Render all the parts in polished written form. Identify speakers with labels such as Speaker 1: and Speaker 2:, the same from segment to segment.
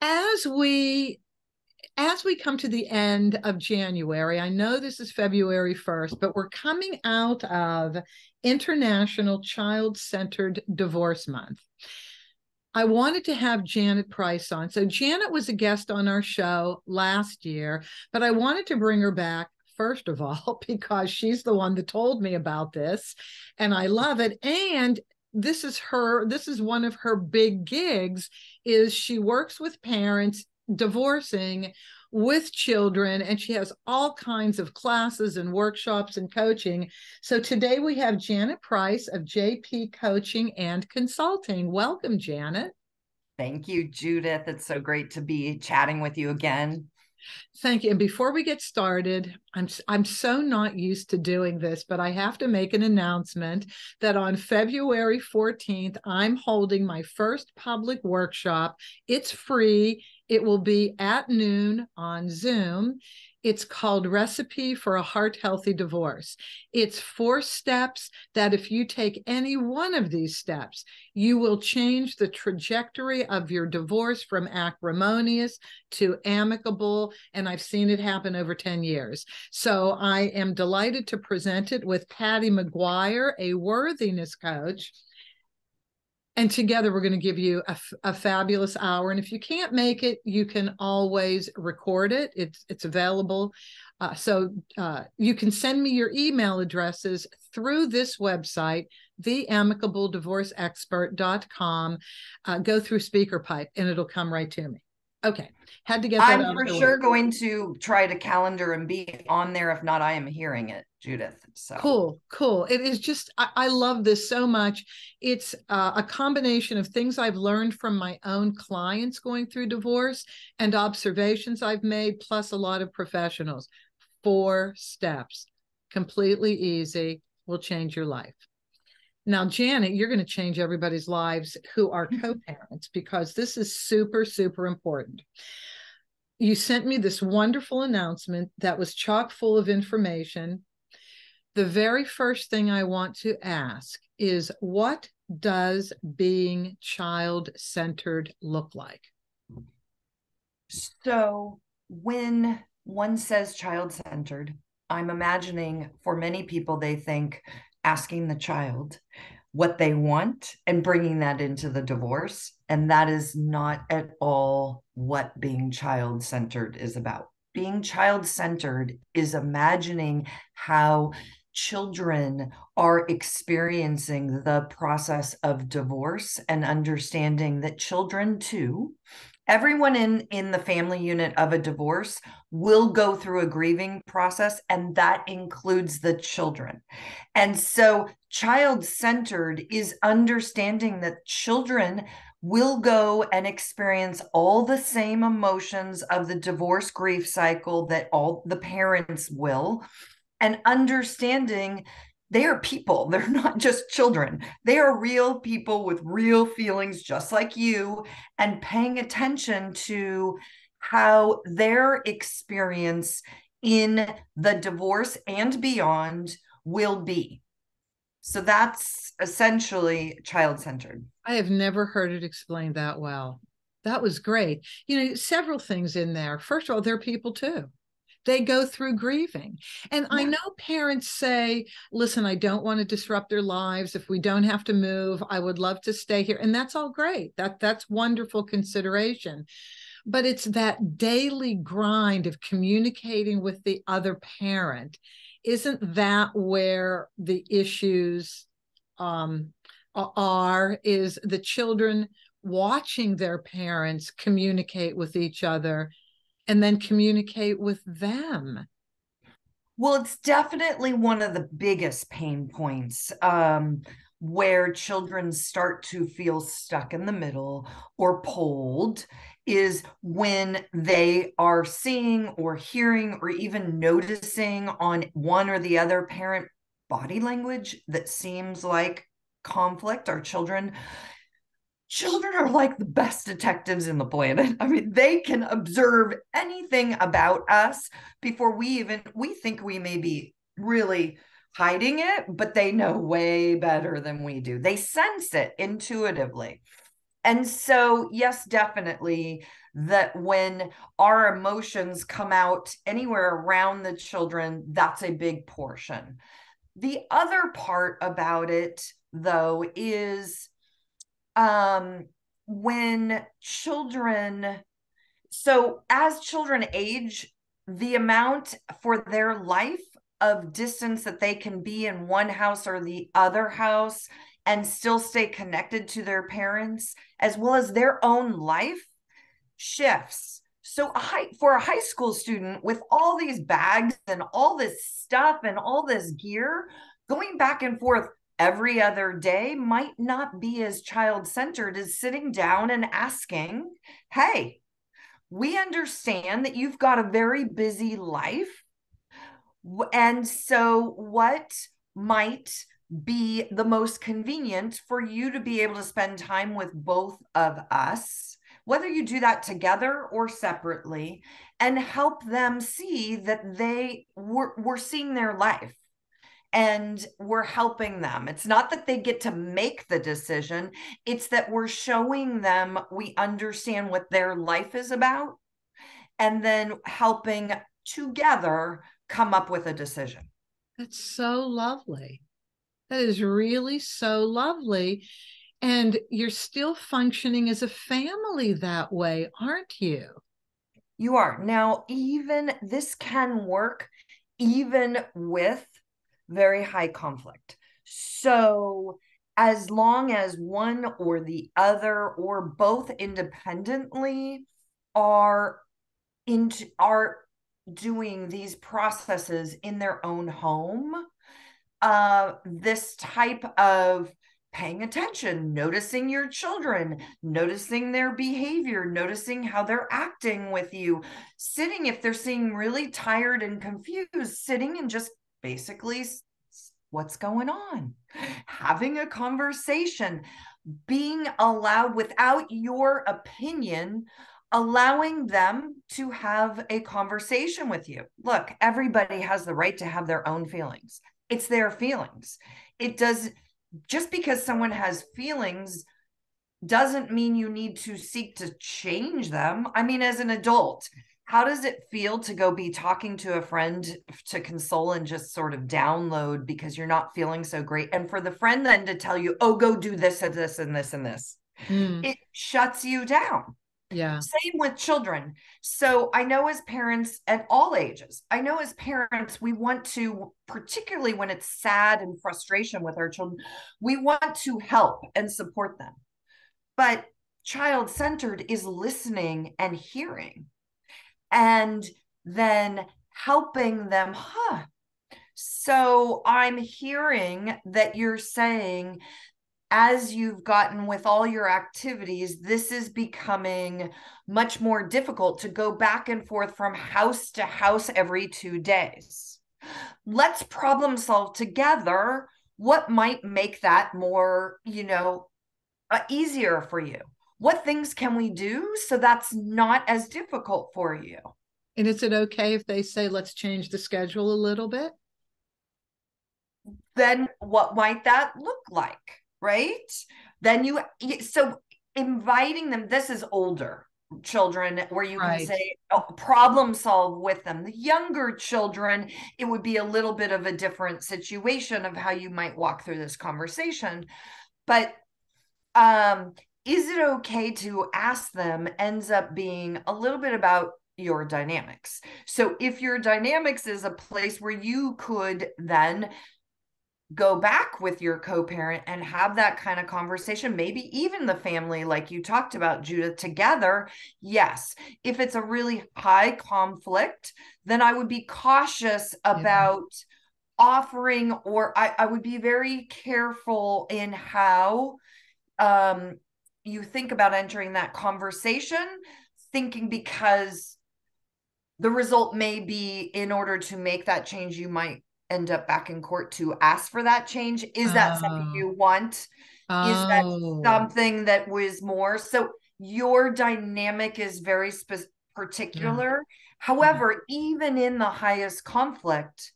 Speaker 1: as we come to the end of January, I know this is February 1st, but we're coming out of International Child-Centered Divorce Month. I wanted to have Janet Price on. So Janet was a guest on our show last year, but I wanted to bring her back, first of all, because she's the one that told me about this, and I love it. And this is one of her big gigs, is she works with parents divorcing with children, and she has all kinds of classes and workshops and coaching. So today we have Janet Price of JP Coaching and Consulting. Welcome, Janet.
Speaker 2: Thank you, Judith. It's so great to be chatting with you again.
Speaker 1: Thank you. And before we get started, I'm so not used to doing this, but I have to make an announcement that on February 14th, I'm holding my first public workshop. It's free. It will be at noon on Zoom. It's called Recipe for a Heart Healthy Divorce. It's 4 steps that if you take any one of these steps, you will change the trajectory of your divorce from acrimonious to amicable. And I've seen it happen over 10 years. So I am delighted to present it with Patty McGuire, a worthiness coach. And together we're going to give you a fabulous hour. And if you can't make it, you can always record it. It's available. So you can send me your email addresses through this website, theamicableddivorceexpert.com. Go through SpeakerPipe and it'll come right to me. Okay. Had to get that out.
Speaker 2: I'm for sure going to try to calendar and be on there. If not, I am hearing it, Judith. So
Speaker 1: cool. It is just, I love this so much. It's a combination of things I've learned from my own clients going through divorce and observations I've made, plus a lot of professionals. 4 steps, completely easy, will change your life. Now, Janet, you're going to change everybody's lives who are co-parents, because this is super, super important. You sent me this wonderful announcement that was chock full of information. The very first thing I want to ask is, what does being child-centered look like?
Speaker 2: So when one says child-centered, I'm imagining for many people, they think asking the child what they want and bringing that into the divorce. And that is not at all what being child-centered is about. Being child-centered is imagining how children are experiencing the process of divorce and understanding that children too, everyone in the family unit of a divorce will go through a grieving process, and that includes the children. And so child-centered is understanding that children will go and experience all the same emotions of the divorce grief cycle that all the parents will, and understanding they are people. They're not just children. They are real people with real feelings, just like you, and paying attention to how their experience in the divorce and beyond will be. So that's essentially child-centered.
Speaker 1: I have never heard it explained that well. That was great. Several things in there. First of all, they're people too. They go through grieving. And I know parents say, listen, I don't want to disrupt their lives. If we don't have to move, I would love to stay here. And that's all great. That's wonderful consideration. But it's that daily grind of communicating with the other parent. Isn't that where the issues are, is the children watching their parents communicate with each other and then communicate with them?
Speaker 2: Well, it's definitely one of the biggest pain points, where children start to feel stuck in the middle or pulled, is when they are seeing or hearing or even noticing on one or the other parent body language that seems like conflict. Our children are like the best detectives in the planet. I mean, they can observe anything about us before we think we may be really hiding it, but they know way better than we do. They sense it intuitively. And so, yes, definitely, that when our emotions come out anywhere around the children, that's a big portion. The other part about it, though, is when children, so as children age, the amount for their life of distance that they can be in one house or the other house and still stay connected to their parents, as well as their own life, shifts. So for a high school student with all these bags and all this stuff and all this gear, going back and forth every other day might not be as child-centered as sitting down and asking, hey, we understand that you've got a very busy life. And so what might be the most convenient for you to be able to spend time with both of us, whether you do that together or separately, and help them see that we're seeing their life and we're helping them. It's not that they get to make the decision. It's that we're showing them we understand what their life is about, and then helping together come up with a decision.
Speaker 1: That's so lovely. That is really so lovely. And you're still functioning as a family that way, aren't you?
Speaker 2: You are. Now, even this can work even with very high conflict. So, as long as one or the other or both independently are doing these processes in their own home, this type of paying attention, noticing your children, noticing their behavior, noticing how they're acting with you, sitting, if they're seeming really tired and confused, sitting and just basically, what's going on? Having a conversation, being allowed without your opinion, allowing them to have a conversation with you. Look, everybody has the right to have their own feelings. It's their feelings. It does, just because someone has feelings doesn't mean you need to seek to change them. I mean, as an adult, how does it feel to go be talking to a friend to console and just sort of download because you're not feeling so great? And for the friend then to tell you, oh, go do this and this and this and this. It shuts you down.
Speaker 1: Yeah.
Speaker 2: Same with children. So I know as parents at all ages, I know as parents, we want to, particularly when it's sad and frustration with our children, we want to help and support them. But child-centered is listening and hearing, and then helping them, so I'm hearing that you're saying, as you've gotten with all your activities, this is becoming much more difficult to go back and forth from house to house every 2 days. Let's problem solve together what might make that more, easier for you. What things can we do so that's not as difficult for you?
Speaker 1: And is it okay if they say, let's change the schedule a little bit?
Speaker 2: Then what might that look like? Right? Then so inviting them, this is older children where you can say, problem solve with them. The younger children, it would be a little bit of a different situation of how you might walk through this conversation. But is it okay to ask them ends up being a little bit about your dynamics. So if your dynamics is a place where you could then go back with your co-parent and have that kind of conversation, maybe even the family, like you talked about, Judith, together. Yes. If it's a really high conflict, then I would be cautious about offering, or I would be very careful in how you think about entering that conversation, thinking, because the result may be, in order to make that change, you might end up back in court to ask for that change. Is that something you want? Is that something that was more? So your dynamic is very particular. However, even in the highest conflict,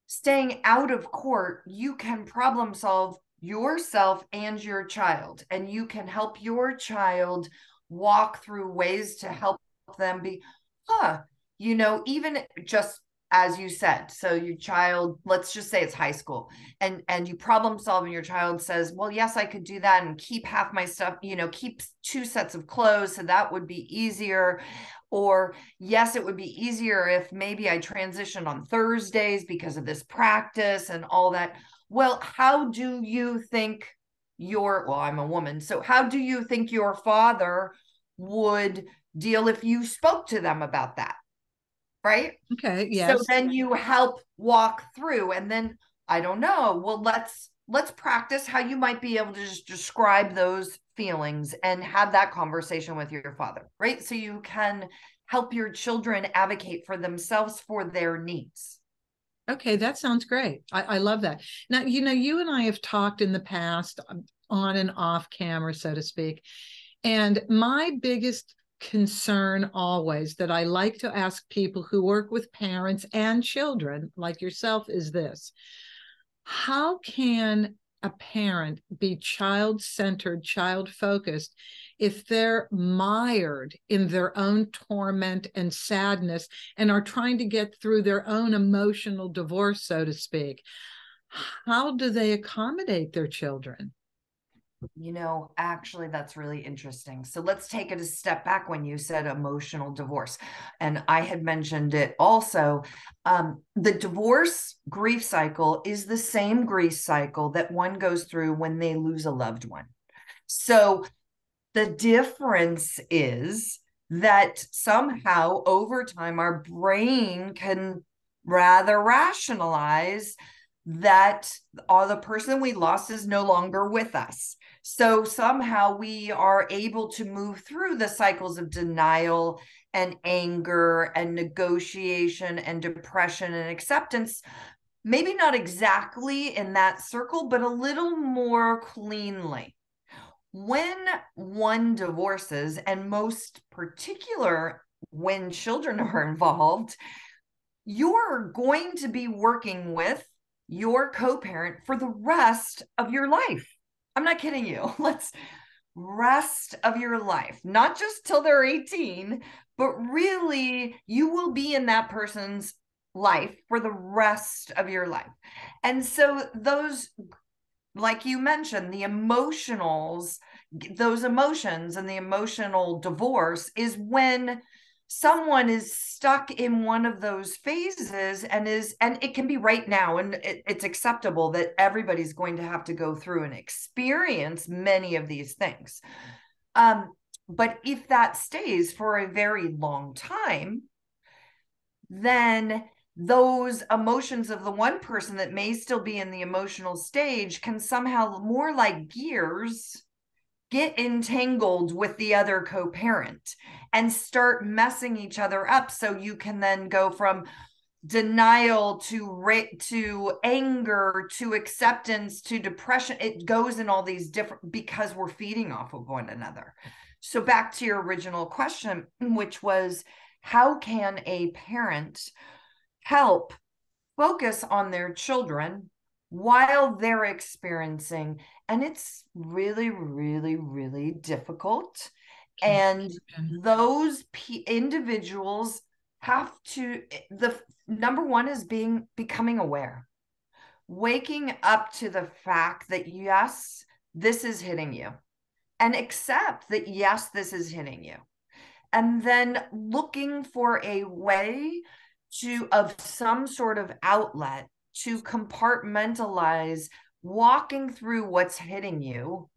Speaker 2: staying out of court, you can problem solve yourself and your child, and you can help your child walk through ways to help them be, even just as you said. So your child, let's just say it's high school, and you problem solve, and your child says, well, yes, I could do that and keep half my stuff, keep 2 sets of clothes, so that would be easier. Or yes, it would be easier if maybe I transitioned on Thursdays because of this practice and all that. Well, how do you think I'm a woman, so how do you think your father would deal if you spoke to them about that? Right?
Speaker 1: Okay.
Speaker 2: So
Speaker 1: Yes.
Speaker 2: then you help walk through, and then I don't know, well, let's practice how you might be able to just describe those feelings and have that conversation with your father, right? So you can help your children advocate for themselves, for their needs.
Speaker 1: Okay, that sounds great. I love that. Now, you and I have talked in the past on and off camera, so to speak. And my biggest concern always that I like to ask people who work with parents and children like yourself is this: how can a parent be child-centered, child-focused if they're mired in their own torment and sadness and are trying to get through their own emotional divorce, so to speak? How do they accommodate their children?
Speaker 2: Actually, that's really interesting. So let's take it a step back when you said emotional divorce. And I had mentioned it also. The divorce grief cycle is the same grief cycle that one goes through when they lose a loved one. So the difference is that somehow over time, our brain can rather rationalize that the person we lost is no longer with us. So somehow we are able to move through the cycles of denial and anger and negotiation and depression and acceptance, maybe not exactly in that circle, but a little more cleanly. When one divorces, and most particular when children are involved, you're going to be working with your co-parent for the rest of your life. I'm not kidding you. Let's rest of your life, not just till they're 18, but really you will be in that person's life for the rest of your life. And so those, like you mentioned, those emotions and the emotional divorce is when someone is stuck in one of those phases, and it can be right now, and it's acceptable that everybody's going to have to go through and experience many of these things. But if that stays for a very long time, then those emotions of the one person that may still be in the emotional stage can somehow, more like gears, get entangled with the other co-parent and start messing each other up. So you can then go from denial to anger to acceptance to depression. It goes in all these different, because we're feeding off of one another. So back to your original question, which was, how can a parent help focus on their children while they're experiencing? And it's really, really, really difficult. And those individuals have to, the number one is becoming aware, waking up to the fact that, yes, this is hitting you, and accept that, yes, this is hitting you. And then looking for a way of some sort of outlet to compartmentalize walking through what's hitting you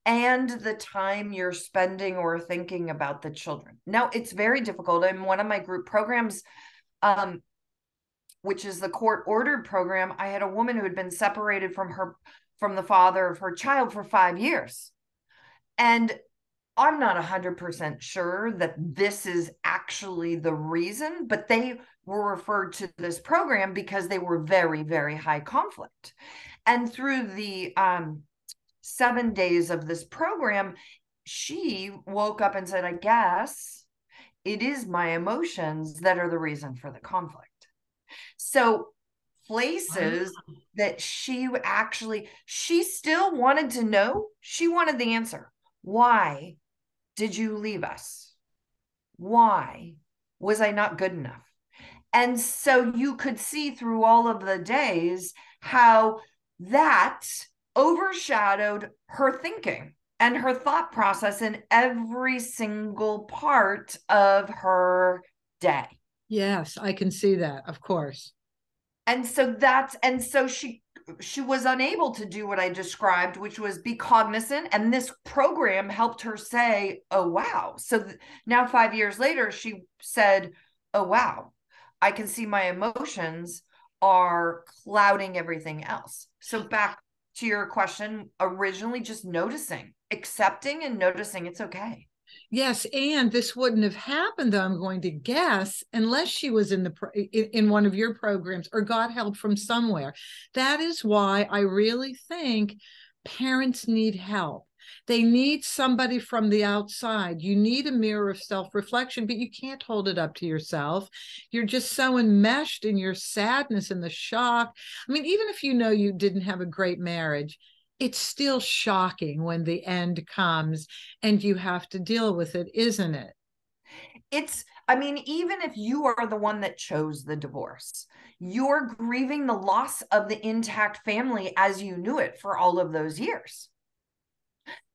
Speaker 2: and the time you're spending or thinking about the children. Now, it's very difficult. In one of my group programs, which is the court-ordered program, I had a woman who had been separated from the father of her child for 5 years. And I'm not 100% sure that this is actually the reason, but they were referred to this program because they were very, very high conflict. And through the 7 days of this program, she woke up and said, I guess it is my emotions that are the reason for the conflict. So places
Speaker 1: Wow.
Speaker 2: that she still wanted to know. She wanted the answer. Why did you leave us? Why was I not good enough? And so you could see through all of the days how that overshadowed her thinking and her thought process in every single part of her day.
Speaker 1: Yes, I can see that, of course.
Speaker 2: And so she was unable to do what I described, which was be cognizant. And this program helped her say, oh, wow. So now 5 years later, she said, oh, wow, I can see my emotions are clouding everything else. So back to your question, originally just noticing, accepting and noticing it's okay.
Speaker 1: Yes, and this wouldn't have happened, though, I'm going to guess, unless she was in one of your programs or got help from somewhere. That is why I really think parents need help. They need somebody from the outside. You need a mirror of self-reflection, but you can't hold it up to yourself. You're just so enmeshed in your sadness and the shock. I mean, even if you know you didn't have a great marriage, it's still shocking when the end comes and you have to deal with it, isn't it?
Speaker 2: I mean, even if you are the one that chose the divorce, you're grieving the loss of the intact family as you knew it for all of those years.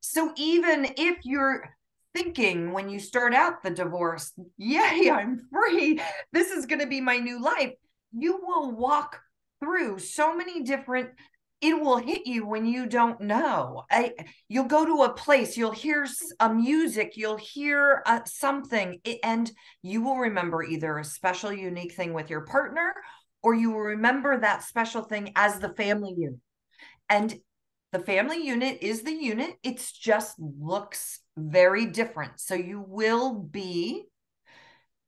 Speaker 2: So even if you're thinking when you start out the divorce, yay, I'm free, this is going to be my new life, you will walk through so many different, it will hit you when you don't know. You'll go to a place, you'll hear a music, you'll hear something, and you will remember either a special, unique thing with your partner, or you will remember that special thing as the family unit. And the family unit is the unit. It's just looks very different. So you will be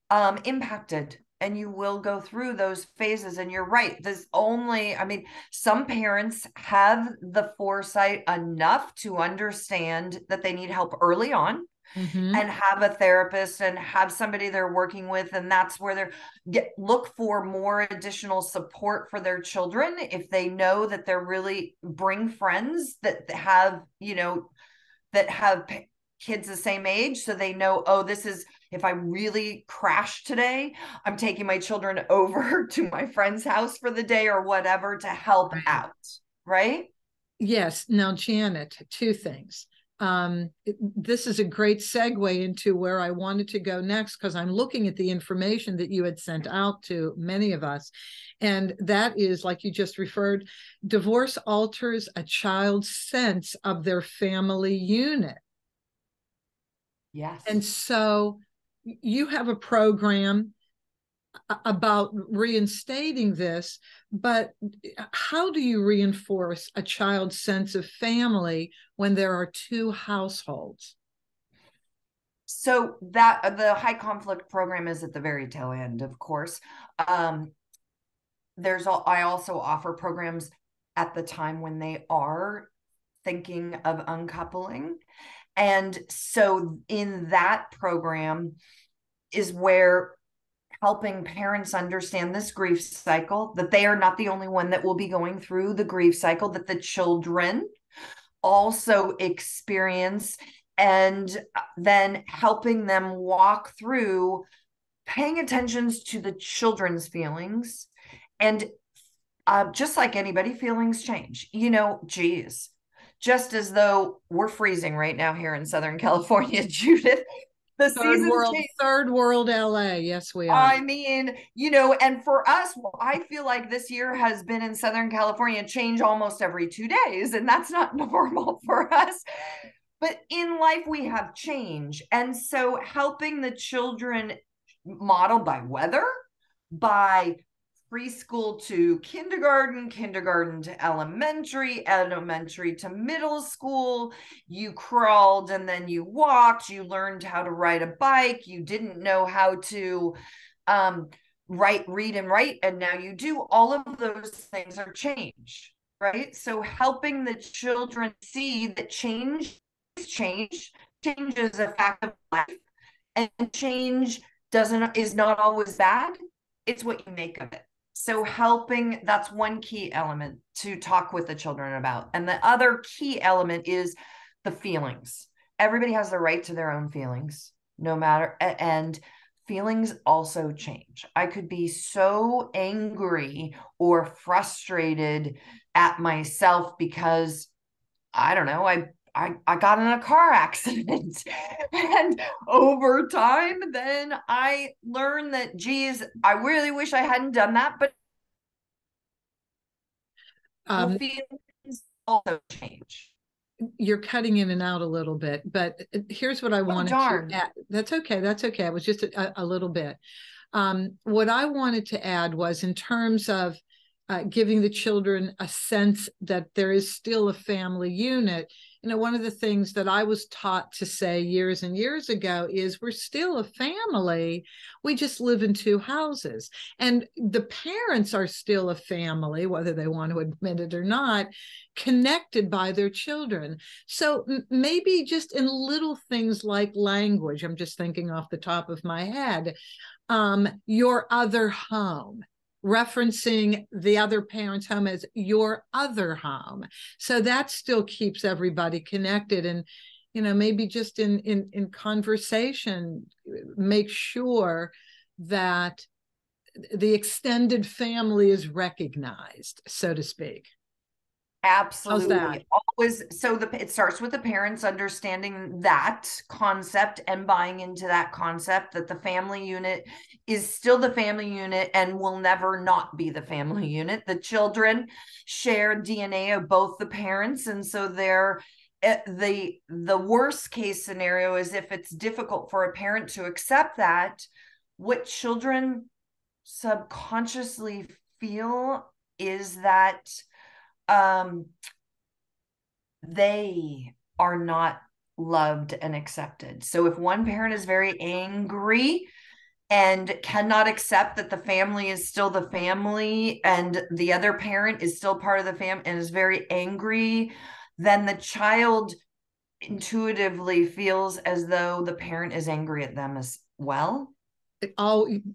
Speaker 2: impacted and you will go through those phases. And you're right. I mean, some parents have the foresight enough to understand that they need help early on.
Speaker 1: Mm-hmm.
Speaker 2: And have a therapist and have somebody they're working with, and that's where they're look for more additional support for their children if they know that they're really bring friends that have kids the same age, so they know, oh, this is, if I really crash today, I'm taking my children over to my friend's house for the day or whatever to help
Speaker 1: Right.
Speaker 2: out, right?
Speaker 1: Yes. Now, Janet, two things. This is a great segue into where I wanted to go next, because I'm looking at the information that you had sent out to many of us. And that is, like you just referred, divorce alters a child's sense of their family unit. And
Speaker 2: Yes.
Speaker 1: so you have a program about reinstating this, but how do you reinforce a child's sense of family when there are two households?
Speaker 2: So that the high conflict program is at the very tail end, of course. Um, I also offer programs at the time when they are thinking of uncoupling. And so in that program is where helping parents understand this grief cycle, that they are not the only one that will be going through the grief cycle, that the children also experience, and then helping them walk through paying attention to the children's feelings. And just like anybody, feelings change. Geez, just as though we're freezing right now here in Southern California, Judith, the seasons change.
Speaker 1: Third world LA. Yes, we are.
Speaker 2: I mean, and for us, I feel like this year has been in Southern California change almost every 2 days, and that's not normal for us. But in life, we have change. And so helping the children model by weather, by preschool to kindergarten, kindergarten to elementary, elementary to middle school. You crawled and then you walked. You learned how to ride a bike. You didn't know how to read and write, and now you do. All of those things are change, right? So helping the children see that change is a fact of life, and change is not always bad. It's what you make of it. So helping, that's one key element to talk with the children about. And the other key element is the feelings. Everybody has the right to their own feelings, no matter, and feelings also change. I could be so angry or frustrated at myself because I don't know, I got in a car accident. And over time, then I learned that, geez, I really wish I hadn't done that, but feelings also change.
Speaker 1: You're cutting in and out a little bit, but here's what I wanted to add. That's okay. That's okay. It was just a little bit. What I wanted to add was in terms of giving the children a sense that there is still a family unit. You know, one of the things that I was taught to say years and years ago is we're still a family. We just live in two houses. And the parents are still a family, whether they want to admit it or not, connected by their children. So maybe just in little things like language, I'm just thinking off the top of my head, your other home, referencing the other parent's home as your other home. So that still keeps everybody connected. And, you know, maybe just in conversation, make sure that the extended family is recognized, so to speak.
Speaker 2: Absolutely. Always. So it starts with the parents understanding that concept and buying into that concept that the family unit is still the family unit and will never not be the family unit. The children share DNA of both the parents. And so the worst case scenario is if it's difficult for a parent to accept that, what children subconsciously feel is that they are not loved and accepted. So if one parent is very angry and cannot accept that the family is still the family and the other parent is still part of the family and is very angry, then the child intuitively feels as though the parent is angry at them as well.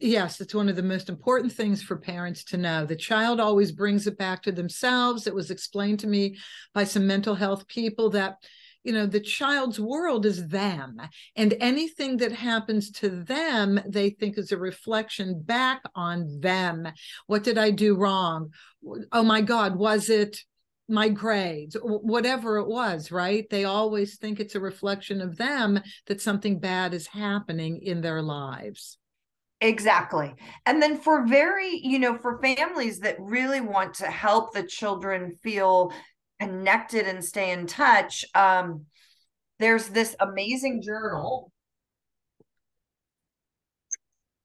Speaker 1: Yes, it's one of the most important things for parents to know. The child always brings it back to themselves. It was explained to me by some mental health people that, you know, the child's world is them, and anything that happens to them, they think is a reflection back on them. What did I do wrong? Oh my God, was it my grades, whatever it was, right? They always think it's a reflection of them, that something bad is happening in their lives.
Speaker 2: Exactly. And then for for families that really want to help the children feel connected and stay in touch, there's this amazing journal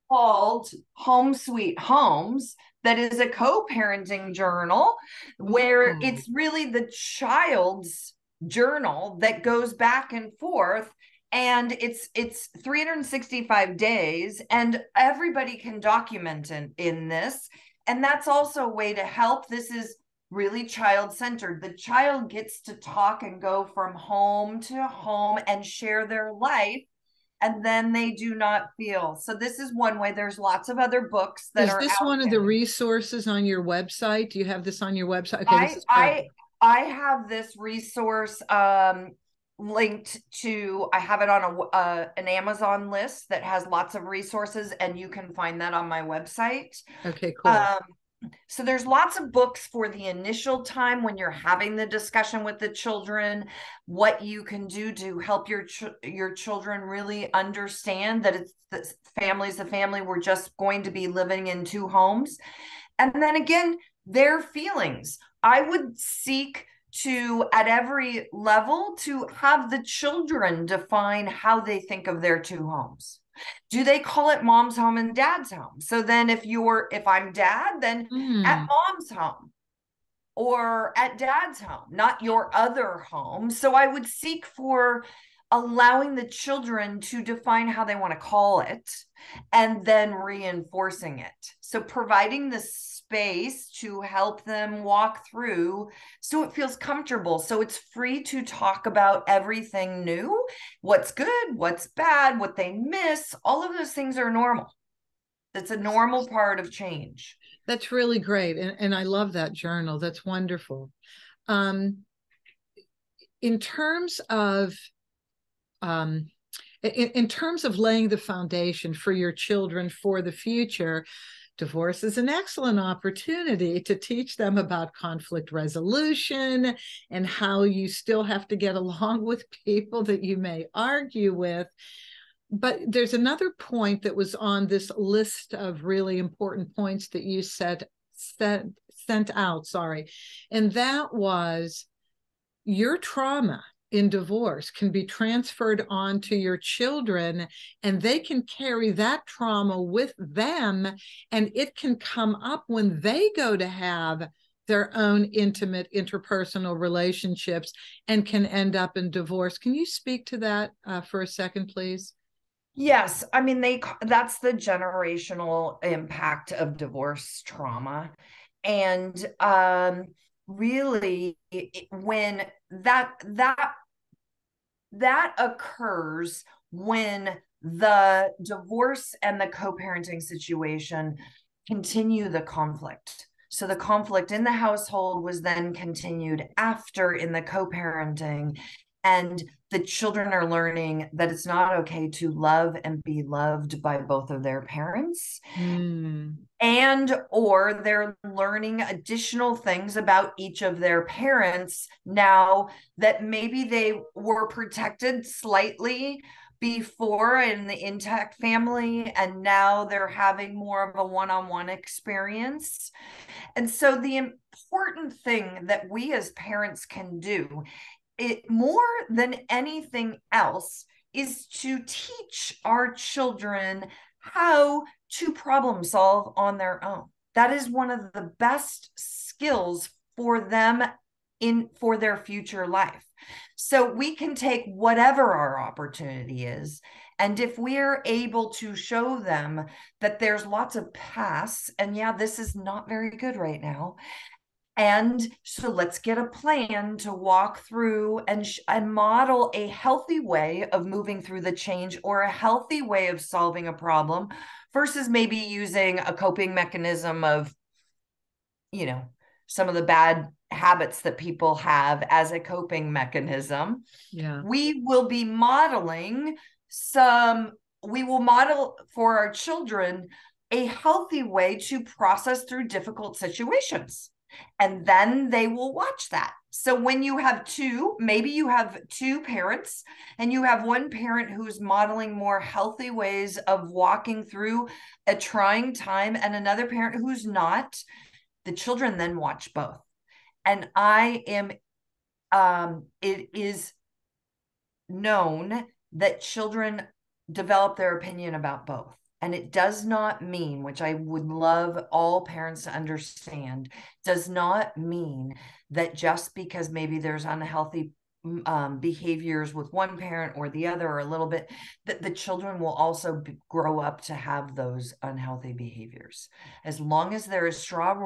Speaker 2: called Home Sweet Homes that is a co-parenting journal where it's really the child's journal that goes back and forth, and it's 365 days and everybody can document in this, and that's also a way to help. This is really child-centered. The child gets to talk and go from home to home and share their life, and then they do not feel. So this is one way. There's lots of other books that are
Speaker 1: Is this
Speaker 2: out
Speaker 1: one of
Speaker 2: there.
Speaker 1: the resources on your website? Do you have this on your website? Okay, this is
Speaker 2: I have this resource linked to, I have it on an Amazon list that has lots of resources, and you can find that on my website.
Speaker 1: Okay, cool.
Speaker 2: So there's lots of books for the initial time when you're having the discussion with the children, what you can do to help your children really understand that the family's a family. We're just going to be living in two homes. And then again, their feelings. I would seek to, at every level, to have the children define how they think of their two homes. Do they call it mom's home and dad's home? So then if I'm dad, then at mom's home or at dad's home, not your other home. So I would seek for allowing the children to define how they want to call it and then reinforcing it. So providing the space to help them walk through so it feels comfortable. So it's free to talk about everything new, what's good, what's bad, what they miss. All of those things are normal. It's a normal part of change.
Speaker 1: That's really great. And I love that journal. That's wonderful. Um, in terms of um, in terms of laying the foundation for your children for the future, divorce is an excellent opportunity to teach them about conflict resolution and how you still have to get along with people that you may argue with. But there's another point that was on this list of really important points that you sent out, sorry, and that was your trauma in divorce can be transferred on to your children, and they can carry that trauma with them, and it can come up when they go to have their own intimate interpersonal relationships and can end up in divorce. Can you speak to that for a second, please?
Speaker 2: Yes, I mean that's the generational impact of divorce trauma. And really when that occurs when the divorce and the co-parenting situation continue the conflict. So the conflict in the household was then continued after in the co-parenting, and the children are learning that it's not okay to love and be loved by both of their parents. And or they're learning additional things about each of their parents now that maybe they were protected slightly before in the intact family, and now they're having more of a one-on-one experience. And so the important thing that we as parents can do, it more than anything else, is to teach our children how to problem solve on their own. That is one of the best skills for them for their future life. So we can take whatever our opportunity is, and if we're able to show them that there's lots of paths, and yeah, this is not very good right now, and so let's get a plan to walk through and model a healthy way of moving through the change, or a healthy way of solving a problem, versus maybe using a coping mechanism of, some of the bad habits that people have as a coping mechanism.
Speaker 1: Yeah.
Speaker 2: We will model for our children a healthy way to process through difficult situations. And then they will watch that. So when you have maybe you have two parents, and you have one parent who's modeling more healthy ways of walking through a trying time, and another parent who's not, the children then watch both. And it is known that children develop their opinion about both. And it does not mean, which I would love all parents to understand, does not mean that just because maybe there's unhealthy behaviors with one parent or the other, or a little bit, that the children will also grow up to have those unhealthy behaviors. As long as there is strong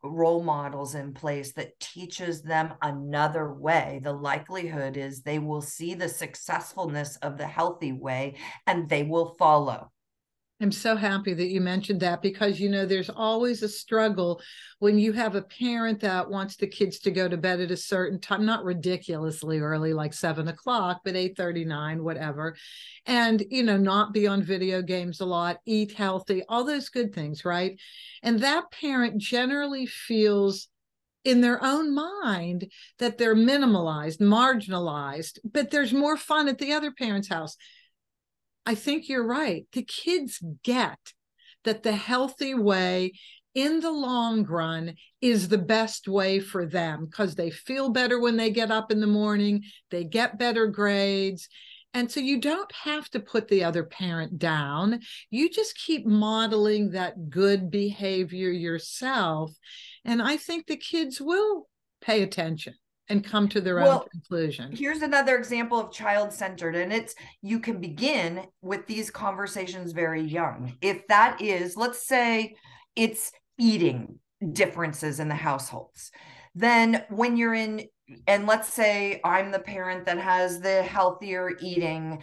Speaker 2: role models in place that teaches them another way, the likelihood is they will see the successfulness of the healthy way, and they will follow.
Speaker 1: I'm so happy that you mentioned that, because, there's always a struggle when you have a parent that wants the kids to go to bed at a certain time, not ridiculously early, like 7 o'clock, but 8:39, whatever. And, not be on video games a lot, eat healthy, all those good things, right? And that parent generally feels in their own mind that they're minimalized, marginalized, but there's more fun at the other parent's house. I think you're right. The kids get that the healthy way in the long run is the best way for them, because they feel better when they get up in the morning, they get better grades. And so you don't have to put the other parent down. You just keep modeling that good behavior yourself. And I think the kids will pay attention and come to their own conclusion.
Speaker 2: Here's another example of child-centered, and you can begin with these conversations very young. If that is, let's say it's eating differences in the households, then when you're in, and let's say I'm the parent that has the healthier eating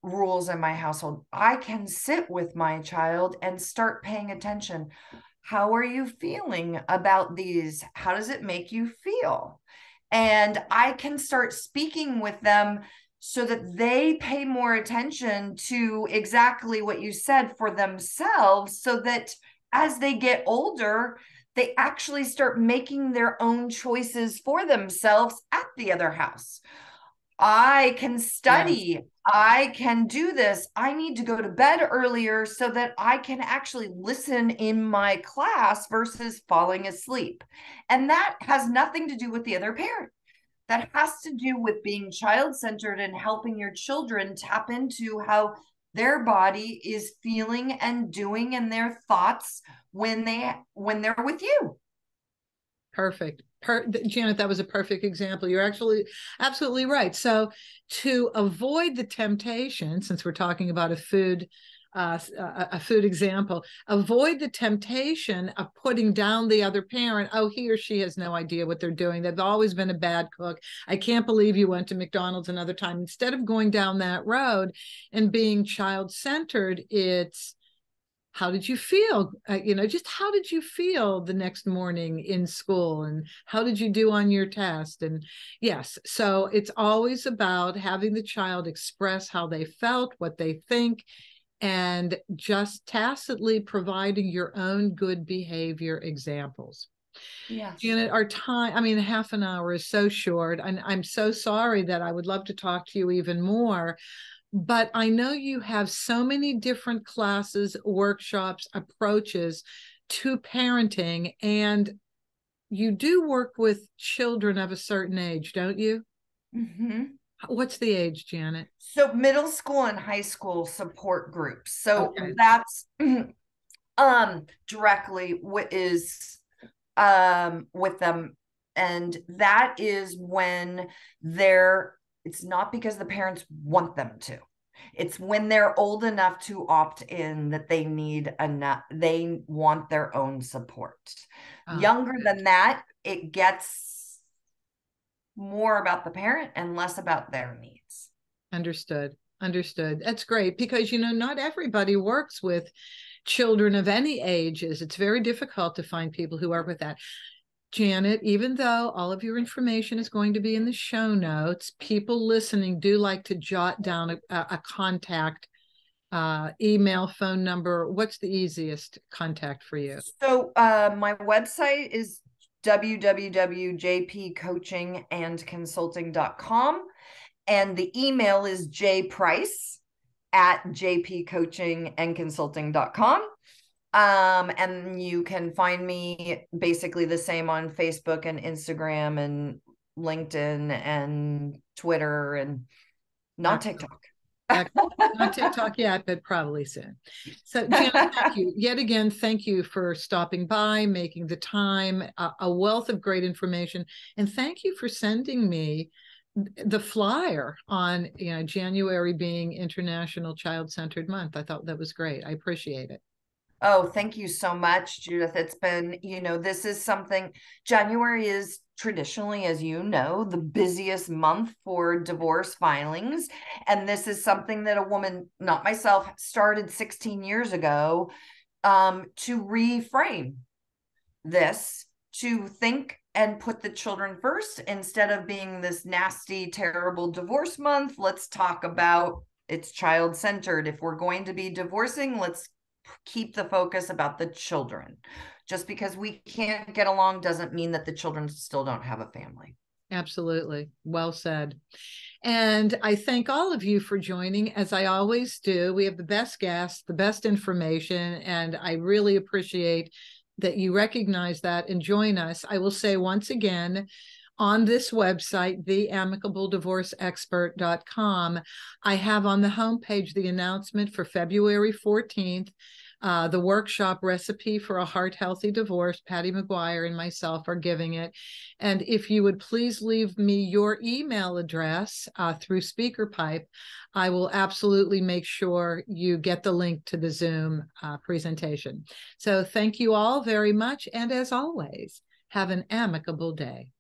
Speaker 2: rules in my household, I can sit with my child and start paying attention. how are you feeling about these? How does it make you feel? And I can start speaking with them so that they pay more attention to exactly what you said for themselves, so that as they get older, they actually start making their own choices for themselves at the other house. I can study.
Speaker 1: Yes.
Speaker 2: I can do this. I need to go to bed earlier so that I can actually listen in my class versus falling asleep. And that has nothing to do with the other parent. That has to do with being child-centered and helping your children tap into how their body is feeling and doing, and their thoughts when they're with you.
Speaker 1: Perfect. Janet, that was a perfect example. You're actually absolutely right. So to avoid the temptation, since we're talking about a food example, avoid the temptation of putting down the other parent. Oh, he or she has no idea what they're doing. They've always been a bad cook. I can't believe you went to McDonald's another time. Instead of going down that road and being child-centered, it's how did you feel? Just how did you feel the next morning in school, and how did you do on your test? And yes, so it's always about having the child express how they felt, what they think, and just tacitly providing your own good behavior examples.
Speaker 2: Yes.
Speaker 1: Janet, our time, I mean, half an hour is so short, and I'm so sorry that I would love to talk to you even more. But I know you have so many different classes, workshops, approaches to parenting, and you do work with children of a certain age, don't you?
Speaker 2: Mm-hmm.
Speaker 1: What's the age, Janet?
Speaker 2: So middle school and high school support groups. So
Speaker 1: Okay.
Speaker 2: that's directly what is with them. And that is when it's not because the parents want them to. It's when they're old enough to opt in that they want their own support.
Speaker 1: Oh,
Speaker 2: Younger than that, it gets more about the parent and less about their needs.
Speaker 1: understood. Understood. That's great because, not everybody works with children of any ages. It's very difficult to find people who work with that. Janet, even though all of your information is going to be in the show notes, people listening do like to jot down a contact, email, phone number. What's the easiest contact for you?
Speaker 2: So my website is www.jpcoachingandconsulting.com, and the email is jprice@jpcoachingandconsulting.com. And you can find me basically the same on Facebook and Instagram and LinkedIn and Twitter, and not TikTok.
Speaker 1: Not TikTok yet, but probably soon. So, Janet, thank you yet again. Thank you for stopping by, making the time, a wealth of great information, and thank you for sending me the flyer on January being International Child-Centered Month. I thought that was great. I appreciate it.
Speaker 2: Oh, thank you so much, Judith. It's been, this is something. January is traditionally, as you know, the busiest month for divorce filings. And this is something that a woman, not myself, started 16 years ago, to reframe this, to think and put the children first instead of being this nasty, terrible divorce month. Let's talk about it's child-centered. If we're going to be divorcing, let's keep the focus about the children. Just because we can't get along doesn't mean that the children still don't have a family.
Speaker 1: Absolutely. Well said. And I thank all of you for joining, as I always do. We have the best guests, the best information, and I really appreciate that you recognize that and join us. I will say once again, on this website, theamicableddivorceexpert.com, I have on the homepage the announcement for February 14th, the workshop Recipe for a Heart-Healthy Divorce. Patty McGuire and myself are giving it. And if you would please leave me your email address through SpeakerPipe, I will absolutely make sure you get the link to the Zoom presentation. So thank you all very much. And as always, have an amicable day.